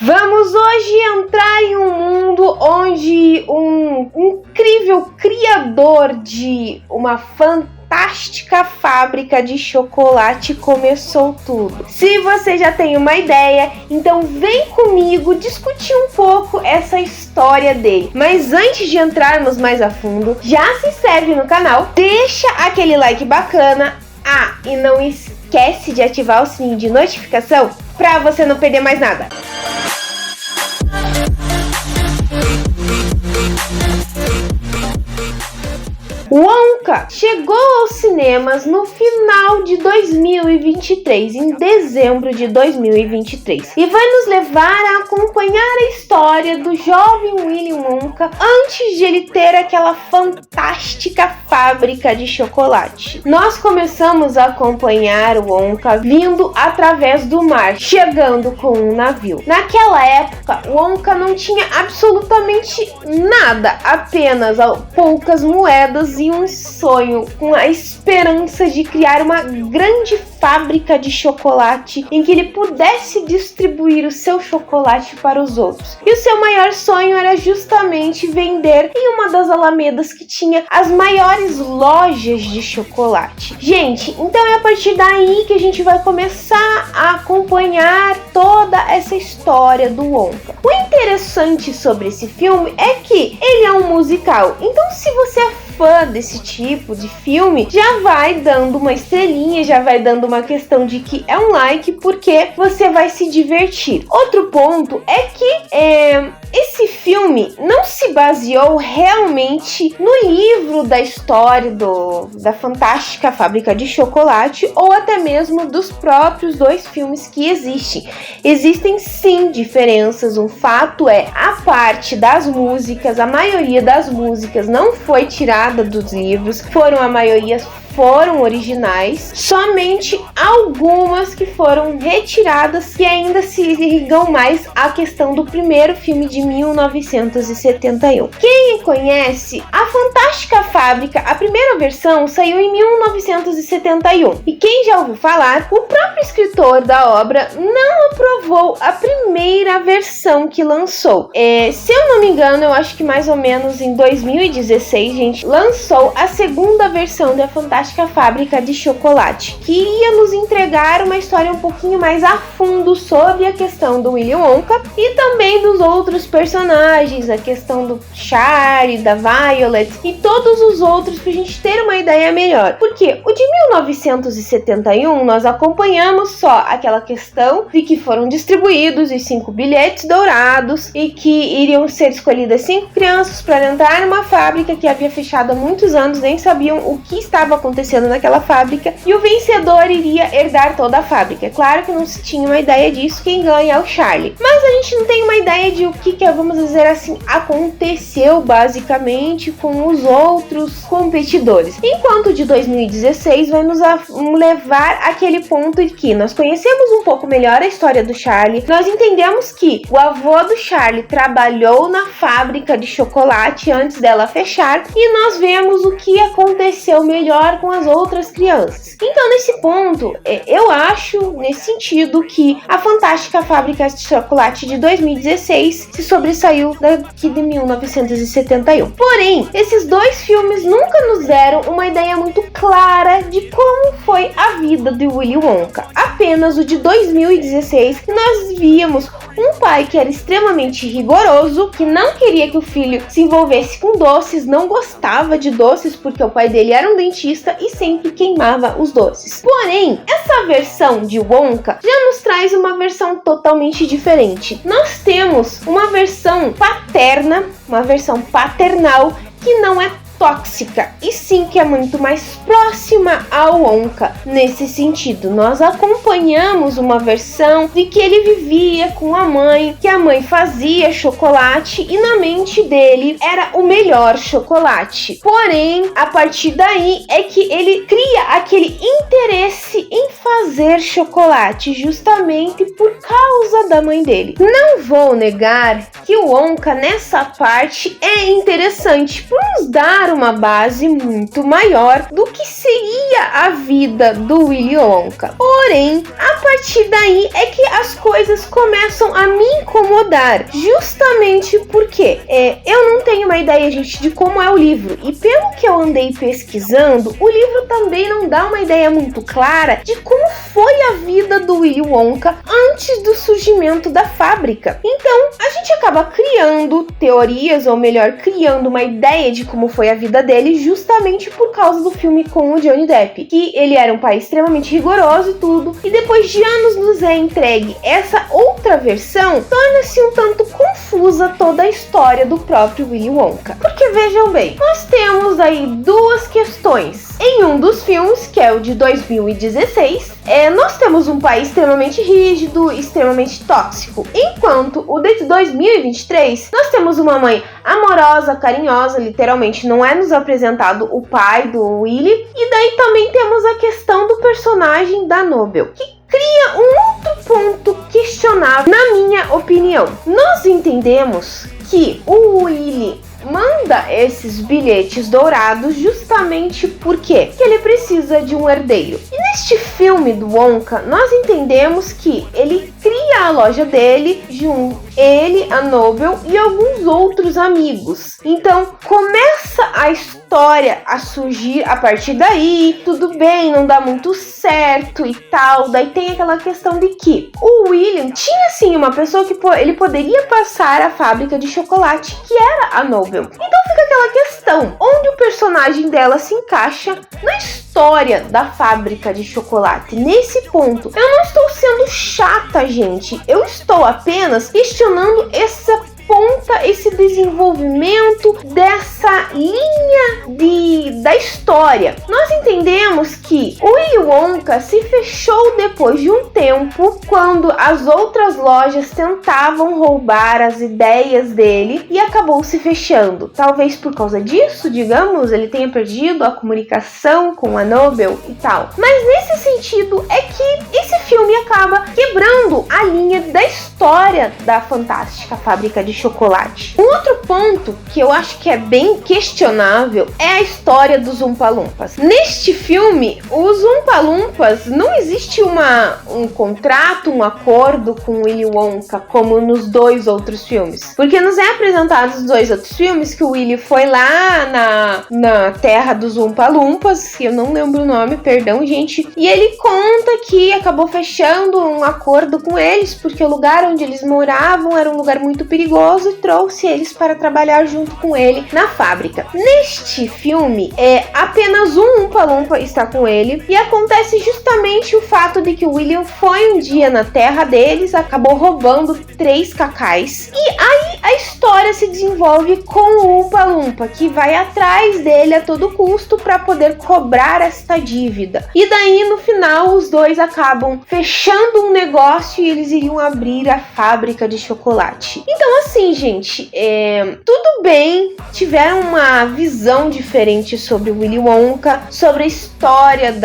Vamos hoje entrar em um mundo onde um incrível criador de uma fantástica fábrica de chocolate começou tudo. Se você já tem uma ideia, então vem comigo discutir um pouco essa história dele. Mas antes de entrarmos mais a fundo, já se inscreve no canal, deixa aquele like bacana. E não esquece de ativar o sininho de notificação para você não perder mais nada. Wonka chegou aos cinemas no final de 2023, em dezembro de 2023, e vai nos levar a acompanhar a história do jovem Willy Wonka antes de ele ter aquela fantástica fábrica de chocolate. Nós começamos a acompanhar o Wonka vindo através do mar, chegando com um navio. Naquela época, Wonka não tinha absolutamente nada, apenas poucas moedas e um sonho, com a esperança de criar uma grande fábrica de chocolate em que ele pudesse distribuir o seu chocolate para os outros. E o seu maior sonho era justamente vender em uma das alamedas que tinha as maiores lojas de chocolate. Gente, então é a partir daí que a gente vai começar a acompanhar toda essa história do Wonka. O interessante sobre esse filme é que ele é um musical, então se você é fã desse tipo de filme, já vai dando uma estrelinha, já vai dando uma questão de que é um like, porque você vai se divertir. Outro ponto é que esse filme não se baseou realmente no livro da história da fantástica fábrica de chocolate, ou até mesmo dos próprios dois filmes que existem. Existem sim diferenças. Um fato é, a parte das músicas, a maioria das músicas não foi tirada dos livros, a maioria foram originais, somente algumas que foram retiradas, que ainda se ligam mais à questão do primeiro filme de 1971. Quem conhece a Fantástica Fábrica, a primeira versão saiu em 1971, e quem já ouviu falar, o próprio escritor da obra não aprovou a primeira versão que lançou. Se eu não me engano, eu acho que mais ou menos em 2016, gente, lançou a segunda versão da Fantástica Fábrica de Chocolate, que ia nos entregar uma história um pouquinho mais a fundo sobre a questão do Willy Wonka e também dos outros personagens, a questão do Charlie, da Violet e todos os outros, pra gente ter uma ideia melhor. Porque o de 1971 nós acompanhamos só aquela questão de que foram distribuídos os 5 bilhetes dourados e que iriam ser escolhidas 5 crianças para entrar numa fábrica que havia fechado há muitos anos, nem sabiam o que estava acontecendo naquela fábrica, e o vencedor iria herdar toda a fábrica. É claro que não se tinha uma ideia disso, quem ganha é o Charlie. Mas a gente não tem uma ideia de o que vamos dizer assim, aconteceu basicamente com os outros competidores. Enquanto de 2016 vai nos levar àquele ponto de que nós conhecemos um pouco melhor a história do Charlie, nós entendemos que o avô do Charlie trabalhou na fábrica de chocolate antes dela fechar, e nós vemos o que aconteceu melhor com as outras crianças. Então, nesse ponto, eu acho, nesse sentido, que a Fantástica Fábrica de Chocolate de 2016 se sobressaiu daqui de 1971. Porém, esses dois filmes nunca nos deram uma ideia muito clara de como foi a vida de Willy Wonka. Apenas o de 2016, nós víamos um pai que era extremamente rigoroso, que não queria que o filho se envolvesse com doces, não gostava de doces porque o pai dele era um dentista e sempre queimava os doces. Porém, essa versão de Wonka já nos traz uma versão totalmente diferente. Nós temos uma versão paterna, uma versão paternal, que não é tóxica, e sim que é muito mais próxima ao Wonka. Nesse sentido, nós acompanhamos uma versão de que ele vivia com a mãe, que a mãe fazia chocolate e na mente dele era o melhor chocolate. Porém, a partir daí é que ele cria aquele interesse em fazer chocolate, justamente por causa da mãe dele. Não vou negar que o Wonka nessa parte é interessante por nos dar dar uma base muito maior do que seria a vida do Willy Wonka. Porém, a partir daí é que as coisas começam a me incomodar, justamente porque eu não tenho uma ideia, gente, de como é o livro, e pelo que eu andei pesquisando, o livro também não dá uma ideia muito clara de como foi a vida do Willy Wonka antes do surgimento da fábrica. Então, a gente acaba criando teorias, ou melhor, criando uma ideia de como foi a vida dele, justamente por causa do filme com o Johnny Depp, que ele era um pai extremamente rigoroso e tudo, e depois de anos nos é entregue essa outra versão, torna-se um tanto confusa toda a história do próprio Willy Wonka. Porque vejam bem, nós temos aí duas questões. Em um dos filmes, que é o de 2016, nós temos um pai extremamente rígido, extremamente tóxico. Enquanto o de 2023, nós temos uma mãe amorosa, carinhosa, literalmente não é nos apresentado o pai do Willy. E daí também temos a questão do personagem da Nobel, que cria um outro ponto questionável, na minha opinião. Nós entendemos que o Willy manda esses bilhetes dourados justamente porque ele precisa de um herdeiro. E neste filme do Wonka, nós entendemos que ele cria a loja dele, ele, a Nobel e alguns outros amigos. Então começa a história a surgir a partir daí. Tudo bem, não dá muito certo e tal. Daí tem aquela questão de que o William tinha sim uma pessoa que ele poderia passar a fábrica de chocolate, que era a Nobel. Então fica aquela questão, onde o personagem dela se encaixa na história da fábrica de chocolate. Nesse ponto, eu não estou sendo chata, gente. Eu estou apenas questionando esse desenvolvimento dessa linha da história. Nós entendemos que o Willy Wonka se fechou depois de um tempo, quando as outras lojas tentavam roubar as ideias dele, e acabou se fechando. Talvez por causa disso, digamos, ele tenha perdido a comunicação com a Nobel e tal. Mas nesse sentido é que esse filme acaba quebrando a linha da história da fantástica fábrica de chocolate. Um outro ponto que eu acho que é bem questionável é a história dos Oompa Loompas. Neste filme, os Oompa Loompas, não existe um contrato, um acordo com o Willy Wonka como nos dois outros filmes. Porque nos é apresentado os dois outros filmes que o Willy foi lá na terra dos Oompa Loompas, que eu não lembro o nome, perdão, gente, e ele conta que acabou fechando um acordo com eles porque o lugar onde eles moravam era um lugar muito perigoso e trouxe eles para trabalhar junto com ele na fábrica. Neste filme, apenas um Oompa Loompa está com ele, e acontece justamente o fato de que o William foi um dia na terra deles, acabou roubando 3 cacais, e aí a história se desenvolve com o Oompa Loompa, que vai atrás dele a todo custo para poder cobrar esta dívida. E daí no final os dois acabam fechando um negócio e eles iriam abrir a fábrica de chocolate. Então assim, gente, tudo bem, tiveram uma visão diferente sobre o Willy Wonka, sobre a história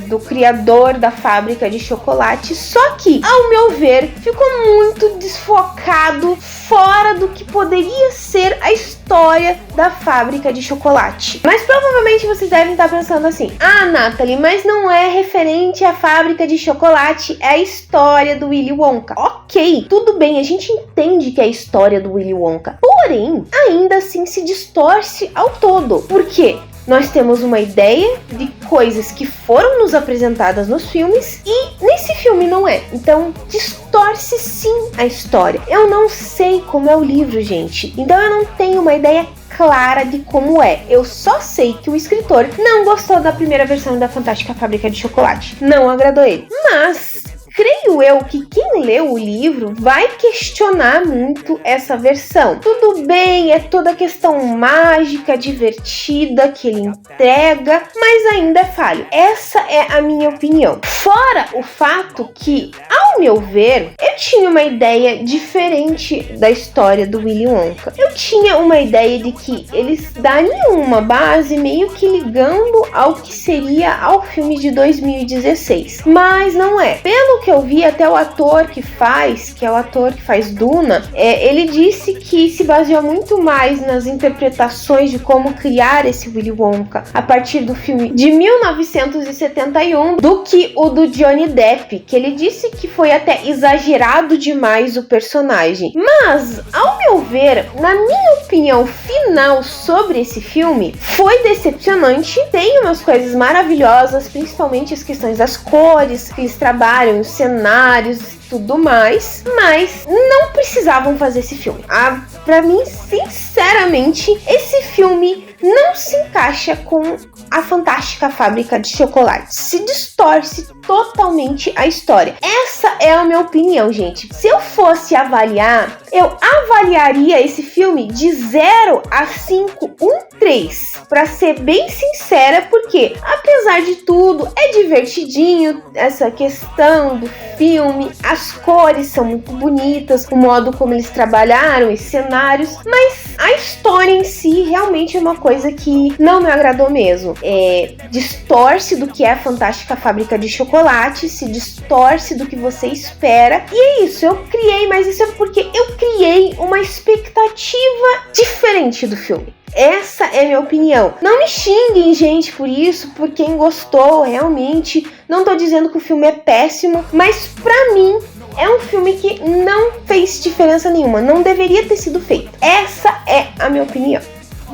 do criador da fábrica de chocolate, só que, ao meu ver, ficou muito desfocado, fora do que poderia ser a história da fábrica de chocolate. Mas provavelmente vocês devem estar pensando assim: ah, Nathalie, mas não é referente à fábrica de chocolate, é a história do Willy Wonka. Ok, tudo bem, a gente entende que é a história do Willy Wonka, porém, ainda assim se distorce ao todo. Por quê? Nós temos uma ideia de coisas que foram nos apresentadas nos filmes e nesse filme não é. Então distorce sim a história. Eu não sei como é o livro, gente. Então eu não tenho uma ideia clara de como é. Eu só sei que o escritor não gostou da primeira versão da Fantástica Fábrica de Chocolate. Não agradou ele. Mas creio eu que quem leu o livro vai questionar muito essa versão. Tudo bem, é toda a questão mágica, divertida que ele entrega, mas ainda é falho. Essa é a minha opinião. Fora o fato que, ao meu ver, eu tinha uma ideia diferente da história do Willy Wonka. Eu tinha uma ideia de que eles dariam uma base meio que ligando ao que seria ao filme de 2016. Mas não é. Pelo que eu vi, até o ator que é o ator que faz Duna, ele disse que se baseou muito mais nas interpretações de como criar esse Willy Wonka a partir do filme de 1971 do que o do Johnny Depp, que ele disse que foi até exagerado demais o personagem. Mas, ao meu ver, na minha opinião final sobre esse filme, foi decepcionante. Tem umas coisas maravilhosas, principalmente as questões das cores que eles trabalham, os cenários, tudo mais, mas não precisavam fazer esse filme. Pra mim, sinceramente, esse filme não se encaixa com a Fantástica Fábrica de Chocolate. Se distorce totalmente a história. Essa é a minha opinião, gente. Se eu fosse avaliar, eu avaliaria esse filme de 0 a 5, 3. Pra ser bem sincera, porque apesar de tudo, é divertidinho essa questão do filme, as cores são muito bonitas, o modo como eles trabalharam os cenários, mas a história em si realmente é uma coisa que não me agradou mesmo. Distorce do que é a Fantástica Fábrica de Chocolate, se distorce do que você espera, e é isso, eu criei, mas isso é porque eu criei uma expectativa diferente do filme. Essa é a minha opinião. Não me xinguem, gente, por isso, por quem gostou, realmente. Não tô dizendo que o filme é péssimo, mas pra mim é um filme que não fez diferença nenhuma, não deveria ter sido feito. Essa é a minha opinião.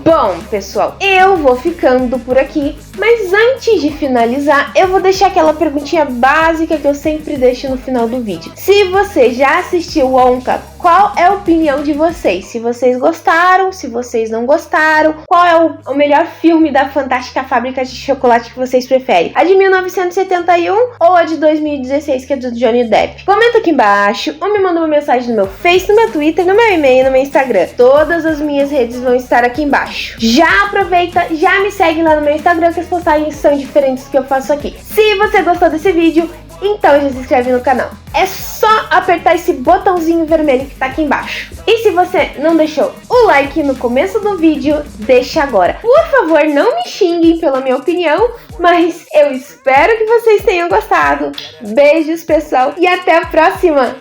Bom, pessoal, eu vou ficando por aqui, mas antes de finalizar, eu vou deixar aquela perguntinha básica que eu sempre deixo no final do vídeo. Se você já assistiu Wonka, qual é a opinião de vocês? Se vocês gostaram, se vocês não gostaram, qual é o melhor filme da Fantástica Fábrica de Chocolate que vocês preferem? A de 1971 ou a de 2016, que é do Johnny Depp? Comenta aqui embaixo ou me manda uma mensagem no meu Face, no meu Twitter, no meu e-mail, no meu Instagram. Todas as minhas redes vão estar aqui embaixo. Já aproveita, já me segue lá no meu Instagram, que as postagens são diferentes do que eu faço aqui. Se você gostou desse vídeo, então já se inscreve no canal. É só apertar esse botãozinho vermelho que tá aqui embaixo. E se você não deixou o like no começo do vídeo, deixa agora. Por favor, não me xinguem pela minha opinião, mas eu espero que vocês tenham gostado. Beijos, pessoal, e até a próxima!